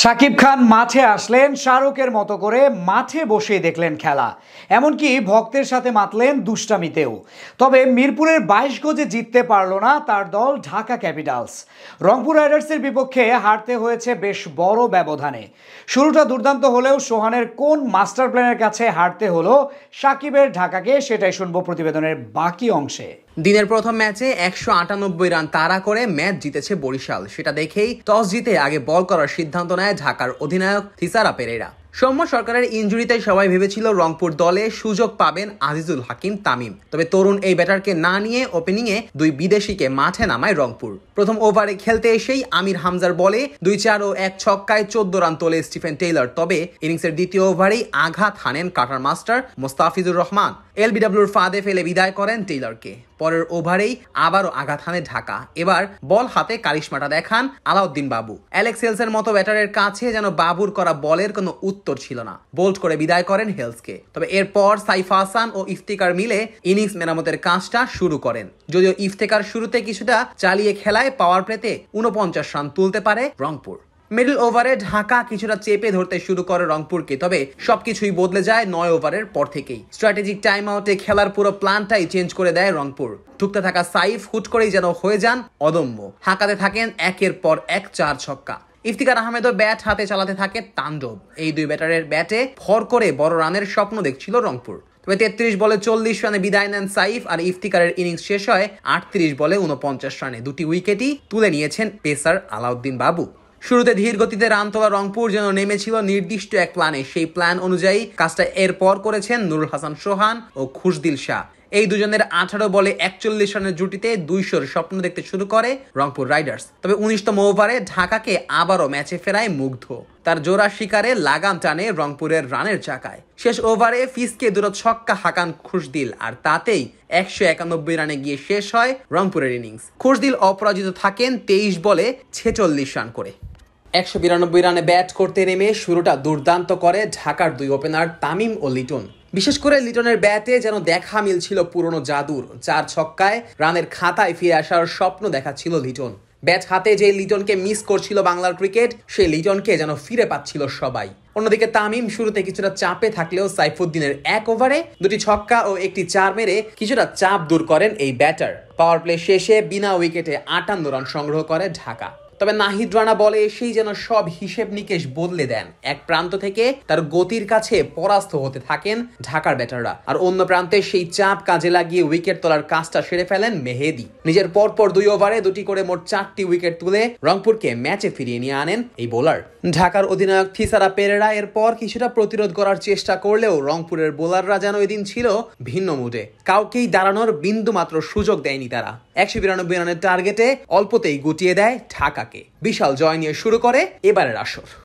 শাকিব খান মাঠে আসলেন শাহরুখের মতো করে মাঠে বসেই দেখলেন খেলা, এমনকি ভক্তের সাথে মাতলেন দুষ্টামিতেও। তবে মিরপুরের 22 গজে জিততে পারল না তার দল ঢাকা ক্যাপিটালস। রংপুর রাইডার্সের বিপক্ষে হারতে হয়েছে বেশ বড় ব্যবধানে। শুরুটা দুর্দান্ত হলেও সোহানের কোন মাস্টার প্ল্যানের কাছে হারতে হলো শাকিবের ঢাকাকে, সেটাই শুনবো প্রতিবেদনের বাকি অংশে। দিনের প্রথম ম্যাচে 198 রান তাড়া করে ম্যাচ জিতেছে বরিশাল। সেটা দেখেই টস জিতে আগে বল করার সিদ্ধান্ত নেয় ঢাকার অধিনায়ক থিসারা পেরেরা। সৌম্য সরকারের ইনজুরিতে সবাই ভেবেছিল রংপুর দলে সুযোগ পাবেন আজিজুল হাকিম তামিম। তবে তরুণ এই ব্যাটারকে না নিয়ে ওপেনিংয়ে দুই বিদেশিকে মাঠে নামায় রংপুর। প্রথম ওভারে খেলতে এসেই আমির হামজার বলে 2-4 ও 1 ছক্কায় 14 রান তোলে স্টিফেন টেইলর। তবে ইনিংসের দ্বিতীয় ওভারেই আঘাত হানেন কাটার মাস্টার মোস্তাফিজুর রহমান। এলবিডব্লিউর ফাঁদে ফেলে বিদায় করেন টেইলরকে। পরের ওভারেই আবারও আঘাত হানে ঢাকা। এবার বল হাতে কারিশমাটা দেখান আলাউদ্দিন বাবু। অ্যালেক্স হেলসের মতো ব্যাটারের কাছে যেন বাবুর করা বলের কোনো উত্তর ছিল না। বোল্ড করে বিদায় করেন হেলসকে। তবে এরপর সাইফ হাসান ও ইফতিকার মিলে ইনিংস মেরামতের কাজটা শুরু করেন। যদিও ইফতিকার শুরুতে কিছুটা চালিয়ে খেলায় পাওয়ার প্লেতে 49 রান তুলতে পারে রংপুর। মিডল ওভারে ঢাকা কিছুটা চেপে ধরতে শুরু করে রংপুরকে। তবে সবকিছুই বদলে যায় 9 ওভারের পর থেকেই। স্ট্র্যাটেজিক টাইম আউটে খেলার পুরো প্ল্যানটাই চেঞ্জ করে দেয় রংপুর। ঢুকতে থাকা সাইফ হুট করেই যেন হয়ে যান অদম্য। হাঁকাতে থাকেন একের পর এক 4 ছক্কা। ইফতিকার আহমেদও ব্যাট হাতে চালাতে থাকে তাণ্ডব। এই দুই ব্যাটারের ব্যাটে ভর করে বড় রানের স্বপ্ন দেখছিল রংপুর। তবে 33 বলে 40 রানে বিদায় নেন সাইফ। আর ইফতিকারের ইনিংস শেষ হয় 38 বলে 49 রানে। দুটি উইকেটই তুলে নিয়েছেন পেসার আলাউদ্দিন বাবু। শুরুতে ধীর গতিতে রান তোলা রংপুর যেন নেমেছিল নির্দিষ্ট এক প্ল্যানে। সেই প্ল্যান অনুযায়ী কাজটা এরপর করেছেন নুরুল হাসান সোহান ও খুশদিল শাহ। এই দুজনের 18 বলে 41 রানের জুটিতে 200-র স্বপ্ন দেখতে শুরু করে রংপুর রাইডার্স। তবে 19তম ওভারে ঢাকাকে আবারও ম্যাচে ফেরায় মুগ্ধ। তার জোড়া শিকারে লাগাম টানে রংপুরের রানের চাকায়। শেষ ওভারে ফিসকে দুটো ছক্কা হাঁকান খুশদিল। আর তাতেই 191 রানে গিয়ে শেষ হয় রংপুরের ইনিংস। খুশদিল অপরাজিত থাকেন 23 বলে 46 রান করে। 192 রানে ব্যাট করতে নেমে শুরুটা দুর্দান্ত করে ঢাকার দুই ওপেনার তামিম ও লিটন। বিশেষ করে লিটনের ব্যাটে যেন দেখা মিলছিল পুরনো জাদুর। 4 ছক্কায় রানের খাতায় ফিরে আসার স্বপ্ন দেখাচ্ছিল লিটন। ব্যাট হাতে যে লিটনকে মিস করছিল বাংলার ক্রিকেট, সেই লিটনকে যেন ফিরে পাচ্ছিল সবাই। অন্যদিকে তামিম শুরুতে কিছুটা চাপে থাকলেও সাইফুদ্দিনের এক ওভারে 2টি ছক্কা ও 1টি 4 মেরে কিছুটা চাপ দূর করেন এই ব্যাটার। পাওয়ার প্লে শেষে বিনা উইকেটে 58 রান সংগ্রহ করে ঢাকা। তবে নাহিদ রানা বলে এসেই যেন সব হিসেব নিকেশ বদলে দেন। এক প্রান্ত থেকে তার গতির কাছে পরাস্ত হতে থাকেন ঢাকার ব্যাটাররা। আর অন্য প্রান্তে সেই চাপ কাজে লাগিয়ে উইকেট তোলার কাজটা সেরে ফেলেন মেহেদি। নিজের পরপর 2 ওভারে 2টি করে মোট 4টি উইকেট তুলে রংপুরকে ম্যাচে ফিরিয়ে নিয়ে আনেন এই বোলার। ঢাকার অধিনায়ক থিসারা পেরেরা এরপর কিছুটা প্রতিরোধ করার চেষ্টা করলেও রংপুরের বোলাররা যেন এদিন ছিল ভিন্ন মুডে। কাউকেই দাঁড়ানোর বিন্দু মাত্র সুযোগ দেয়নি তারা। 192 রানের টার্গেটে অল্পতেই গুটিয়ে দেয় ঢাকাকে। বিশাল জয় নিয়ে শুরু করে এবারের আসর।